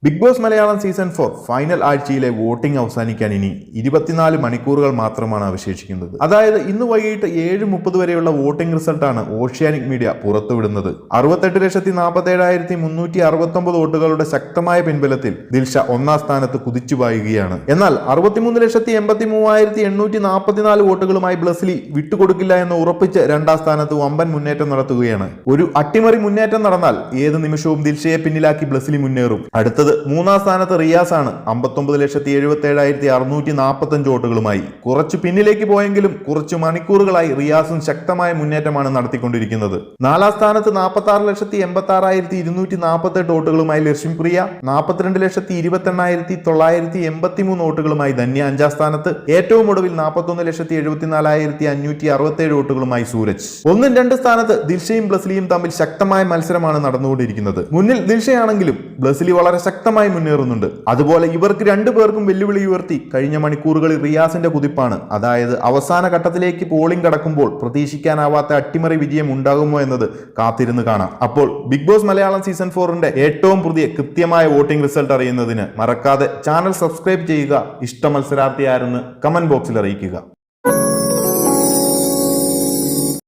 Big Boss Malayalam season 4 final ആഴ്ചയിലെ voting അവസാനിക്കാൻ ഇനി 24 മണിക്കൂറുകൾ മാത്രമാണ് അവശേഷിക്കുന്നത്. അതായത് ഇന്ന് വൈകിട്ട് 7:30 വരെയുള്ള വോട്ടിംഗ് റിസൾട്ടാണ് ഓഷ്യാനിക് മീഡിയ പുറത്തുവിടുന്നത്. 68,47,369 വോട്ടുകളുടെ ശക്തമായ പിൻബലത്തിൽ ദിൽഷ ഒന്നാം സ്ഥാനത്ത് കുതിച്ചു പായുകയാണ്. എന്നാൽ 63,83,844 വോട്ടുകളുമായി ബ്ലസ്ലി വിട്ടുകൊടുക്കില്ല എന്ന് ഉറപ്പിച്ച് രണ്ടാം സ്ഥാനത്ത് വമ്പൻ മുന്നേറ്റം നടത്തുകയാണ്. ഒരു അട്ടിമറി മുന്നേറ്റം നടന്നാൽ ഏത് നിമിഷവും ദിൽഷയെ പിന്നിലാക്കി ബ്ലസ്ലി മുന്നേറും. അടുത്തത് മൂന്നാം സ്ഥാനത്ത് റിയാസ് ആണ് 59,77,645 വോട്ടുകളുമായി. കുറച്ചു പിന്നിലേക്ക് പോയെങ്കിലും കുറച്ചു മണിക്കൂറുകളായി റിയാസും ശക്തമായ മുന്നേറ്റമാണ് നടത്തിക്കൊണ്ടിരിക്കുന്നത്. നാലാം സ്ഥാനത്ത് 46,86,248 വോട്ടുകളുമായി ലക്ഷ്മിപ്രിയ, 42,28,983 വോട്ടുകളുമായി ധന്യ അഞ്ചാം സ്ഥാനത്ത്, ഏറ്റവും ഒടുവിൽ 41,74,567 വോട്ടുകളുമായി സൂരജ്. ഒന്നും രണ്ട് സ്ഥാനത്ത് ദിൽഷയും ബ്ലസ്ലിയും തമ്മിൽ ശക്തമായ മത്സരമാണ് നടന്നുകൊണ്ടിരിക്കുന്നത്. മുന്നിൽ ദിൽഷയാണെങ്കിലും ബ്ലസ്ലി വളരെ ശക്തമായി മുന്നേറുന്നുണ്ട്. അതുപോലെ ഇവർക്ക് രണ്ടുപേർക്കും വെല്ലുവിളി ഉയർത്തി കഴിഞ്ഞ മണിക്കൂറുകളിൽ റിയാസിന്റെ കുതിപ്പാണ്. അതായത് അവസാന ഘട്ടത്തിലേക്ക് പോളിംഗ് കടക്കുമ്പോൾ പ്രതീക്ഷിക്കാനാവാത്ത അട്ടിമറി വിജയം ഉണ്ടാകുമോ എന്നത് കാത്തിരുന്ന് കാണാം. അപ്പോൾ ബിഗ് ബോസ് മലയാളം സീസൺ 4ന്റെ ഏറ്റവും പുതിയ കൃത്യമായ വോട്ടിംഗ് റിസൾട്ട് അറിയുന്നതിന് മറക്കാതെ ചാനൽ സബ്സ്ക്രൈബ് ചെയ്യുക. ഇഷ്ട മത്സരാർത്ഥി ആരെന്ന് കമന്റ് ബോക്സിൽ അറിയിക്കുക.